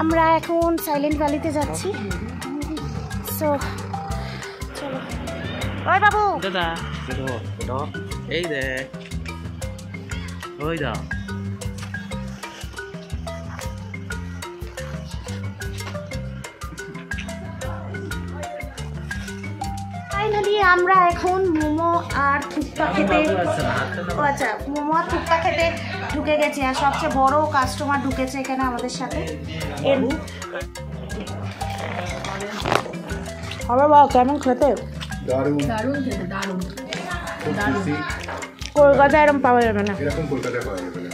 আমরা এখন সাইলেন্ট ভ্যালিতে যাচ্ছি। সো চলো। ওই বাবু দাদা এই দে ওই দা ফাইনালি আমরা এখন মোমো আর থুপ্পা খেতে, আচ্ছা মোমো আর থুপ্পা খেতে ঢুকে গেছি। আর সবচেয়ে বড় কাস্টমার ঢুকেছে এখানে আমাদের সাথে। হবে বা কেমন খেতে? দারুণ দারুণ খেতে, দারুণ কলকাতা এরকম পাওয়া যাবে না। এরকম কলকাতায় পাওয়া যাবে না।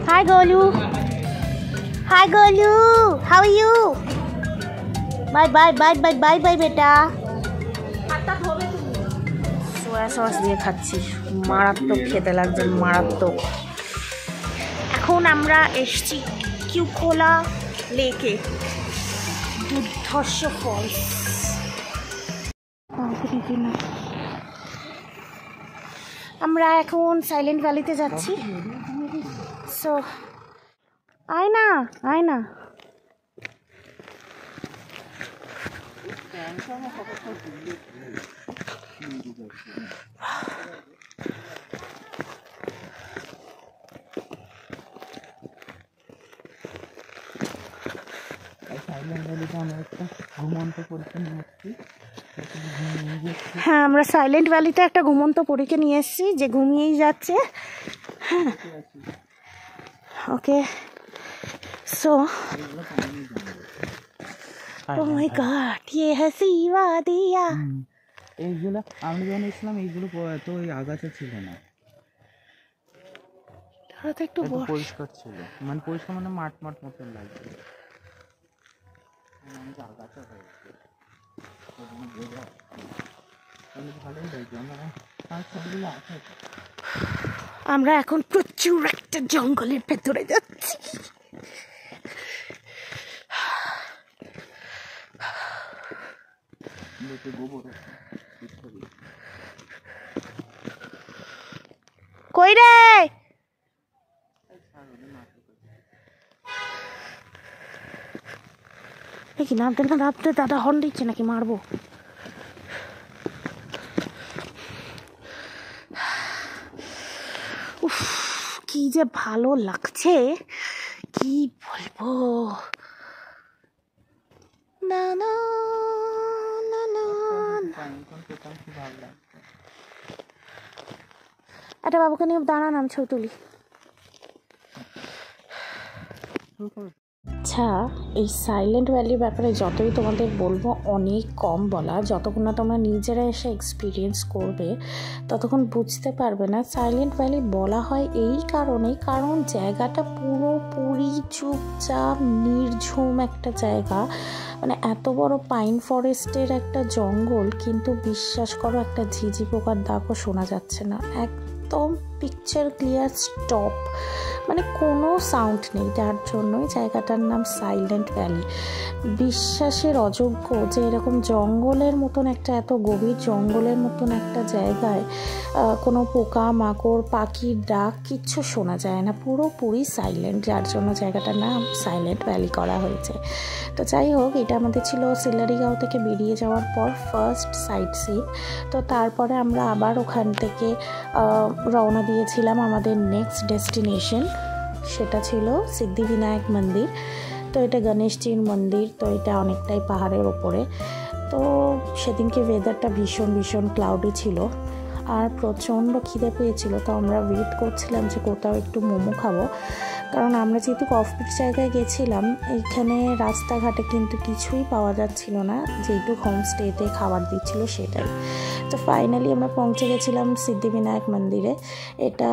Hi Golu, hi Golu, how are you? Bye bye bye bye bye bye বেটা। সোয়া সস দিয়ে খাচ্ছি, মারাত্মক খেতে লাগছে, মারাত্মক। এখন আমরা এসছি কিউকোলা লেকে, দুর্ধর্ষ ফলস। আমরা এখন সাইলেন্ট ভ্যালিতে যাচ্ছি। সো আয় না, আয় না। হ্যাঁ, আমরা সাইলেন্ট ভ্যালিতে একটা ঘুমন্ত পরীকে নিয়ে এসেছি যে ঘুমিয়েই যাচ্ছে। হ্যাঁ, ওকে। সো ও মাই গড, ये हंसी वादिया। এইগুলো আমরা যখন এসেছিলাম এইগুলো তো ওই আগাছা ছিল না, তো একটু পরিষ্কার ছিল, মানে পরিষ্কার মানে মাঠ মাঠ মতন লাগছে। আগাছা হয়েছে আমরা এখন প্রচুর একটা জঙ্গলের ভেতরে যাচ্ছি। কই রে? কি নামতে না নামতে দাদা হর্ন দিচ্ছে নাকি? মারবো। উফ, কি যে ভালো লাগছে, কি বলবো। না না না না, একটা বাবুকে নিয়ে দাঁড়ান, আমি ছবি তুলি। আচ্ছা, এই সাইলেন্ট ভ্যালির ব্যাপারে যতই তোমাদের বলবো অনেক কম বলা। যতক্ষণ না তোমরা নিজেরা এসে এক্সপিরিয়েন্স করবে ততক্ষণ বুঝতে পারবে না। সাইলেন্ট ভ্যালি বলা হয় এই কারণে, কারণ জায়গাটা পুরোপুরি চুপচাপ নির্ঝুম একটা জায়গা। মানে এত বড় পাইন ফরেস্টের একটা জঙ্গল, কিন্তু বিশ্বাস করো একটা ঝিঝি পোকার ডাকও শোনা যাচ্ছে না। একদম পিকচার ক্লিয়ার স্টপ, মানে কোনো সাউন্ড নেই। যার জন্যই জায়গাটার নাম সাইলেন্ট ভ্যালি। বিশ্বাসের অযোগ্য যে এরকম জঙ্গলের মতন একটা, এত গভীর জঙ্গলের মতন একটা জায়গায় কোনো পোকা মাকড় পাখির ডাক কিচ্ছু শোনা যায় না, পুরোপুরি সাইলেন্ট। যার জন্য জায়গাটার নাম সাইলেন্ট ভ্যালি করা হয়েছে। তো যাই হোক, এটা আমাদের ছিল সিলারিগাঁও থেকে বেরিয়ে যাওয়ার পর ফার্স্ট সাইট সিন। তো তারপরে আমরা আবার ওখান থেকে রওনা দিয়েছিলাম আমাদের নেক্সট ডেস্টিনেশন, সেটা ছিল সিদ্ধিবিনায়ক মন্দির। তো এটা গণেশজির মন্দির, তো এটা অনেকটাই পাহাড়ের ওপরে। তো সেদিনকে ওয়েদারটা ভীষণ ভীষণ ক্লাউডি ছিল আর প্রচণ্ড খিদে পেয়েছিল। তো আমরা ওয়েট করছিলাম যে কোথাও একটু মোমো খাবো, কারণ আমরা যেহেতু অফবিট জায়গায় গেছিলাম, এইখানে রাস্তাঘাটে কিন্তু কিছুই পাওয়া যাচ্ছিল না, যেটুকু হোমস্টেতে খাবার দিচ্ছিল সেটাই। তো ফাইনালি আমরা পৌঁছে গেছিলাম সিদ্ধিবিনায়ক মন্দিরে। এটা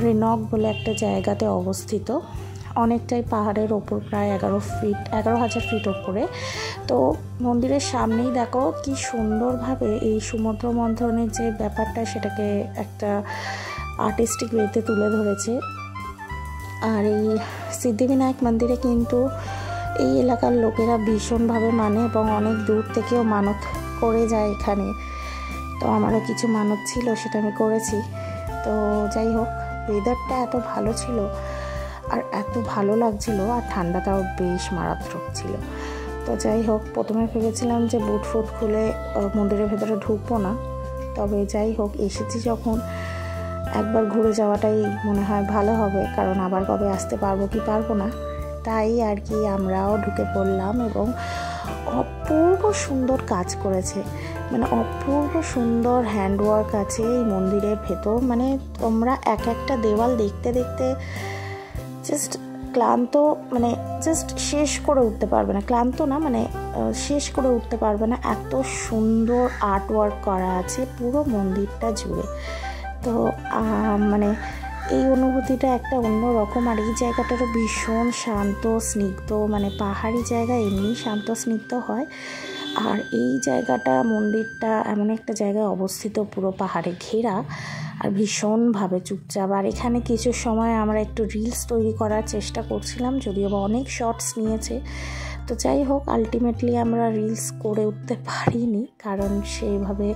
রেনক বলে একটা জায়গাতে অবস্থিত, অনেকটাই পাহাড়ের ওপর, প্রায় 11,000 ফিট ওপরে। তো মন্দিরের সামনেই দেখো কি সুন্দরভাবে এই সমুদ্র মন্থনের যে ব্যাপারটা, সেটাকে একটা আর্টিস্টিক ওয়েতে তুলে ধরেছে। আর এই সিদ্ধিবিনায়ক মন্দিরে কিন্তু এই এলাকার লোকেরা ভীষণভাবে মানে এবং অনেক দূর থেকেও মানত করে যায় এখানে। তো আমারও কিছু মানত ছিল, সেটা আমি করেছি। তো যাই হোক, ওয়েদারটা এত ভালো ছিল আর এত ভালো লাগছিল, আর ঠান্ডাটাও বেশ মারাত্মক ছিল। তো যাই হোক, প্রথমে ভেবেছিলাম যে বুট ফুট খুলে মন্দিরের ভেতরে ঢুকবো না, তবে যাই হোক এসেছি যখন একবার ঘুরে যাওয়াটাই মনে হয় ভালো হবে, কারণ আবার কবে আসতে পারবো কি পারবো না। তাই আর কি আমরাও ঢুকে পড়লাম এবং অপূর্ব সুন্দর কাজ করেছে, মানে অপূর্ব সুন্দর হ্যান্ডওয়ার্ক আছে এই মন্দিরের ভেতর। মানে তোমরা এক একটা দেওয়াল দেখতে দেখতে জাস্ট ক্লান্ত, মানে জাস্ট শেষ করে উঠতে পারবে না, ক্লান্ত না মানে শেষ করে উঠতে পারবে না, এত সুন্দর আর্টওয়ার্ক করা আছে পুরো মন্দিরটা জুড়ে। তো মানে এই অনুভূতিটা একটা অন্যরকম। আর এই জায়গাটারও ভীষণ শান্ত স্নিগ্ধ, মানে পাহাড়ি জায়গা এমনি শান্ত স্নিগ্ধ হয়, আর এই জায়গাটা মন্দিরটা এমন একটা জায়গায় অবস্থিত পুরো পাহাড়ে ঘেরা আর ভীষণভাবে চুপচাপ। আর এখানে কিছু সময় আমরা একটু রিলস তৈরি করার চেষ্টা করছিলাম, যদিও বা অনেক শর্টস নিয়েছে। তো যাই হোক, আলটিমেটলি আমরা রিলস করে উঠতে পারিনি, কারণ সেইভাবে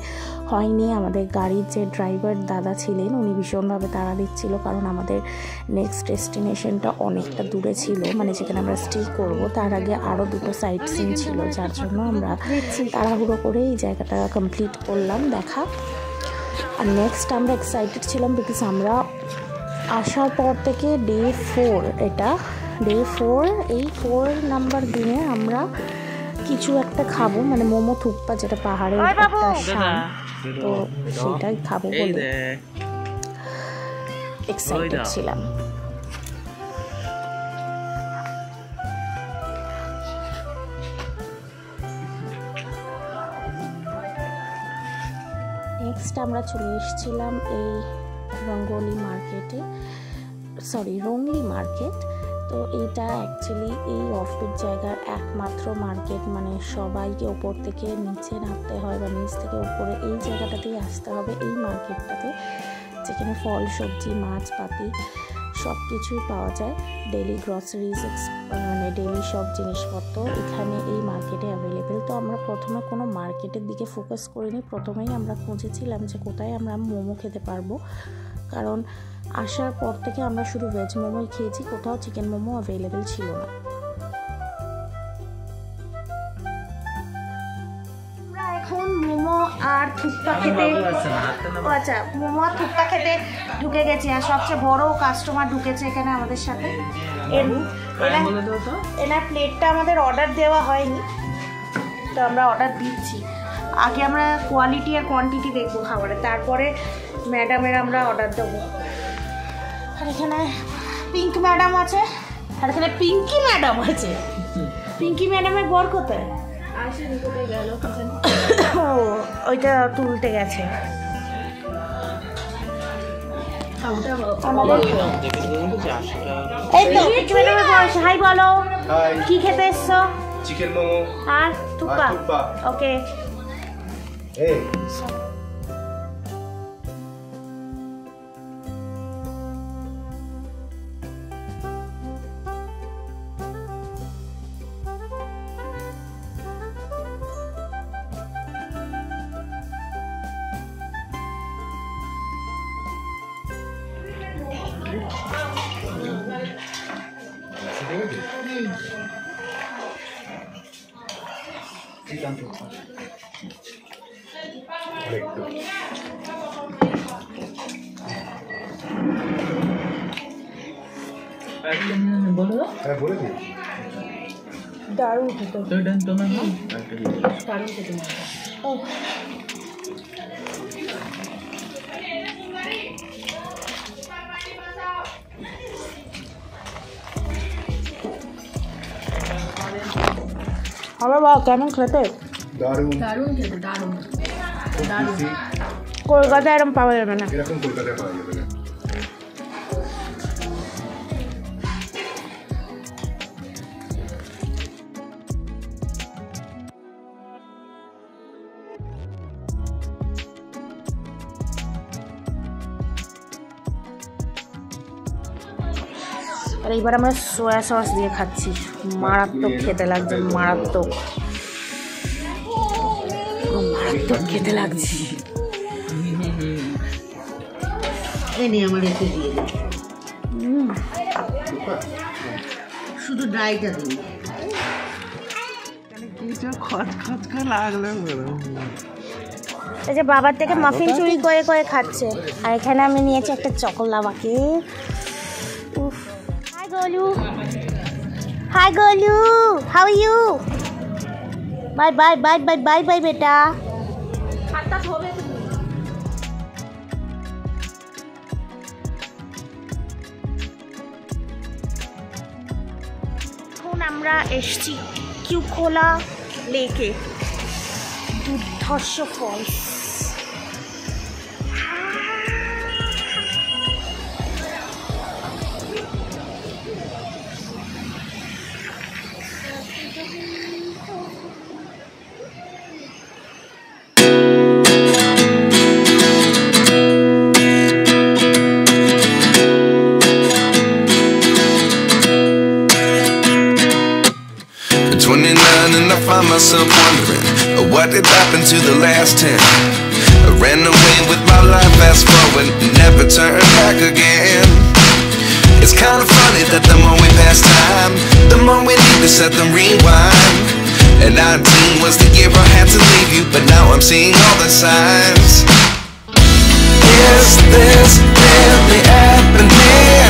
হয়নি। আমাদের গাড়ির যে ড্রাইভার দাদা ছিলেন উনি ভীষণভাবে তাড়া দিচ্ছিল, কারণ আমাদের নেক্সট ডেস্টিনেশনটা অনেকটা দূরে ছিল, মানে যেখানে আমরা স্টে করব তার আগে আরও দুটো সাইট সিন ছিল, যার জন্য আমরা তাড়াহুড়ো করে এই জায়গাটা কমপ্লিট করলাম দেখা। আর নেক্সট আমরা এক্সাইটেড ছিলাম বিকজ আমরা আসার পর থেকে ডে 4, এটা ডে 4, এই 4 নাম্বার দিনে আমরা কিছু একটা খাবো, মানে মোমো থুপ্পা, যেটা পাহাড়ের একটা শান, তো সেটাই খাবো বলে এক্সাইটেড ছিলাম। নেক্সট আমরা চলে এসেছিলাম এই রঙ্গলি মার্কেট। তো এটা অ্যাকচুয়ালি এই অফবিট জায়গার একমাত্র মার্কেট, মানে সবাইকে ওপর থেকে নিচে নামতে হয় বা নিচ থেকে উপরে এই জায়গাটাতেই আসতে হবে, এই মার্কেটটাতে, যেখানে ফল সবজি মাছ পাতি সব কিছুই পাওয়া যায়। ডেলি গ্রসারিজ, মানে ডেলি সব জিনিসপত্র এখানে এই মার্কেটে অ্যাভেলেবেল। তো আমরা প্রথমে কোনো মার্কেটের দিকে ফোকাস করিনি, প্রথমেই আমরা খুঁজেছিলাম যে কোথায় আমরা মোমো খেতে পারবো, কারণ আসার পর থেকে আমরা শুধু ভেজ মোমোই খেয়েছি, কোথাও চিকেন মোমো অ্যাভেলেবেল ছিল না। এখন মোমো আর থুপ্পা খেতে, আচ্ছা মোমো আর থুপ্পা খেতে ঢুকে গেছি, আর সবচেয়ে বড় কাস্টমার ঢুকেছে এখানে আমাদের সাথে। এনার প্লেটটা আমাদের অর্ডার দেওয়া হয়নি, তো আমরা অর্ডার দিচ্ছি। আগে আমরা কোয়ালিটি আর কোয়ান্টিটি দেখবো খাবারের, তারপরে ম্যাডামের আমরা অর্ডার দেবো। আর এখানে পিঙ্ক ম্যাডাম আছে, আর এখানে পিঙ্কি ম্যাডাম আছে। পিঙ্কি ম্যাডামের বর কোথায়? ওইটা তুলতে গেছে। এই তো পিঙ্কি ম্যাডামের বর, হাই বলো। কি খেতে এসছো? চিকেন মোমো আর থুপ্পা। ওকে। দারুণ খেতে, দারুণ খেতে। আবার বাবা কেমন খেতে? দারুণ খেতে, দারুণ। কলকাতায় এরকম পাওয়া যাবে না, এরকম কলকাতায় পাওয়া যাবে না। আর এইবার আমরা সোয়া সস দিয়ে খাচ্ছি, মারাত্মক খেতে লাগছে, মারাত্মক খেতে লাগছে। এনে আমার এতে দিয়ে শুধু ড্রাইটা দিন। কিছু খচখচকা লাগলে এই যে বাবার থেকে মাফিন চুরি করে করে খাচ্ছে, আর এখানে আমি নিয়েছি একটা চকোলাভাকে। উফ, hi Golu, hi Golu, how are you? Bye bye bye bye bye bye বেটা। এখন আমরা এসছি কিউখোলা লেকে, দুর্ধর্ষ falls. And I find myself wondering what did happen to the last 10. I ran away with my life, fast forward, never turn back again. It's kind of funny that the more we pass time, the more we need to set them rewind. And 19 was the year I had to leave you, but now I'm seeing all the signs. Is this really happening?